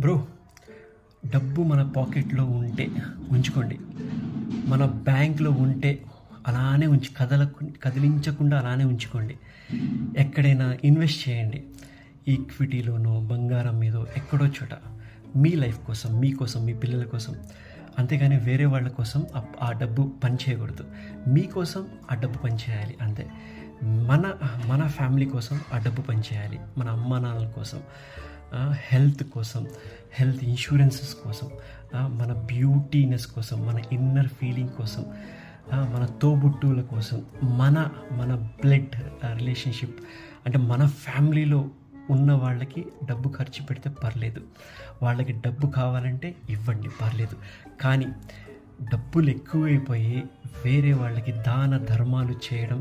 Bro, డబ్బు మన పాకెట్లో ఉంటే ఉంచుకోండి. మన బ్యాంక్లో ఉంటే అలానే కదిలించకుండా అలానే ఉంచుకోండి. ఎక్కడైనా ఇన్వెస్ట్ చేయండి, ఈక్విటీలోనో బంగారం మీదో ఎక్కడో చోట, మీ లైఫ్ కోసం, మీకోసం, మీ పిల్లల కోసం. అంతేగాని వేరే వాళ్ళ కోసం ఆ డబ్బు పని చేయకూడదు. మీకోసం ఆ డబ్బు పని చేయాలి అంతే. మన మన ఫ్యామిలీ కోసం ఆ డబ్బు పని చేయాలి. మన అమ్మా నాన్నల కోసం, హెల్త్ కోసం, హెల్త్ ఇన్సూరెన్సెస్ కోసం, మన బ్యూటీనెస్ కోసం, మన ఇన్నర్ ఫీలింగ్ కోసం, మన తోబుట్టువుల కోసం, మన మన బ్లడ్ రిలేషన్షిప్ అంటే మన ఫ్యామిలీలో ఉన్న వాళ్ళకి డబ్బు ఖర్చు పెడితే పర్లేదు. వాళ్ళకి డబ్బు కావాలంటే ఇవ్వండి, పర్లేదు. కానీ డబ్బులు ఎక్కువైపోయి వేరే వాళ్ళకి దాన ధర్మాలు చేయడం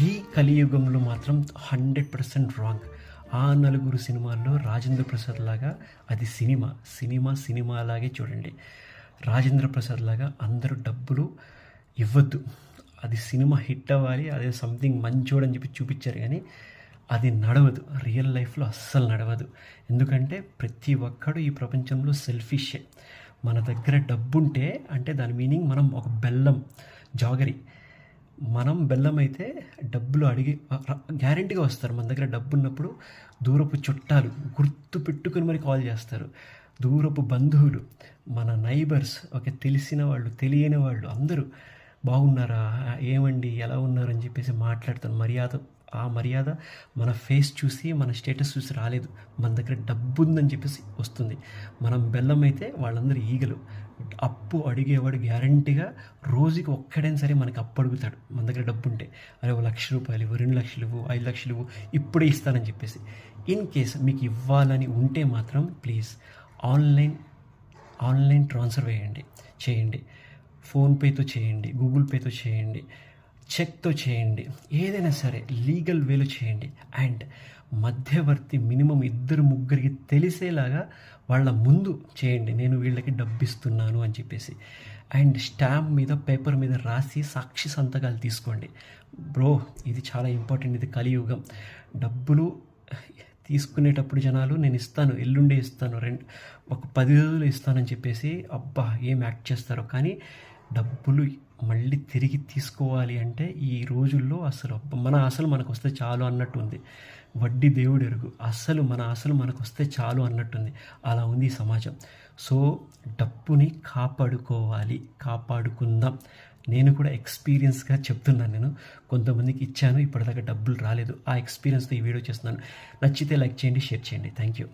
ఈ కలియుగంలో మాత్రం 100% రాంగ్. ఆ నలుగురు సినిమాల్లో రాజేంద్ర ప్రసాద్ లాగా అది సినిమా లాగే చూడండి. రాజేంద్ర ప్రసాద్ లాగా అందరూ డబ్బులు ఇవ్వద్దు. అది సినిమా హిట్ అవ్వాలి, అదే సంథింగ్ మంచోడని చెప్పి చూపించారు, కానీ అది నడవదు. రియల్ లైఫ్లో అస్సలు నడవదు. ఎందుకంటే ప్రతి ఒక్కడు ఈ ప్రపంచంలో సెల్ఫిషే. మన దగ్గర డబ్బుంటే అంటే దాని మీనింగ్ మనం ఒక బెల్లం జాగరి. మనం బెల్లం అయితే డబ్బులు అడిగి గ్యారెంటీగా వస్తారు. మన దగ్గర డబ్బు ఉన్నప్పుడు దూరపు చుట్టాలు గుర్తు పెట్టుకుని మరి కాల్ చేస్తారు. దూరపు బంధువులు, మన నైబర్స్, తెలిసిన వాళ్ళు, తెలియని వాళ్ళు అందరూ బాగున్నారా, ఏమండి, ఎలా ఉన్నారు అని చెప్పేసి మాట్లాడతాను. ఆ మర్యాద మన ఫేస్ చూసి, మన స్టేటస్ చూసి రాలేదు. మన దగ్గర డబ్బు ఉందని చెప్పేసి వస్తుంది. మనం బెల్లం అయితే వాళ్ళందరూ ఈగలు. అప్పు అడిగేవాడు గ్యారంటీగా రోజుకి ఒక్కడైనా సరే మనకి అప్పు అడుగుతాడు. మన దగ్గర డబ్బు ఉంటే, అరే 1,00,000 రూపాయలు ఇవ్వు, 2 లక్షలు ఇవ్వు, 5 లక్షలు ఇవ్వు, ఇప్పుడే ఇస్తానని చెప్పేసి. ఇన్ కేస్ మీకు ఇవ్వాలని ఉంటే మాత్రం ప్లీజ్ ఆన్లైన్ ట్రాన్స్ఫర్ చేయండి. ఫోన్పేతో చేయండి, గూగుల్ పేతో చేయండి, చెక్తో చేయండి, ఏదైనా సరే లీగల్ వేలో చేయండి. అండ్ మధ్యవర్తి మినిమం 2-3 తెలిసేలాగా వాళ్ళ ముందు చేయండి, నేను వీళ్ళకి డబ్బు ఇస్తున్నాను అని చెప్పేసి. అండ్ స్టాంప్ మీద, పేపర్ మీద రాసి సాక్షి సంతకాలు తీసుకోండి. బ్రో, ఇది చాలా ఇంపార్టెంట్. ఇది కలియుగం. డబ్బులు తీసుకునేటప్పుడు జనాలు నేను ఇస్తాను, ఎల్లుండే ఇస్తాను, ఒక 10 రోజులు ఇస్తానని చెప్పేసి అబ్బా ఏం యాక్ట్ చేస్తారో. కానీ డబ్బులు మళ్ళీ తిరిగి తీసుకోవాలి అంటే ఈ రోజుల్లో మన అసలు మనకు వస్తే చాలు అన్నట్టు ఉంది. వడ్డీ దేవుడు ఎరుగు. మన అసలు మనకు వస్తే చాలు అన్నట్టుంది. అలా ఉంది ఈ సమాజం. సో డబ్బుని కాపాడుకుందాం. నేను కూడా ఎక్స్పీరియన్స్గా చెప్తున్నాను. నేను కొంతమందికి ఇచ్చాను, ఇప్పటిదాకా డబ్బులు రాలేదు. ఆ ఎక్స్పీరియన్స్తో ఈ వీడియో చేస్తున్నాను. నచ్చితే లైక్ చేయండి, షేర్ చేయండి. Thank you.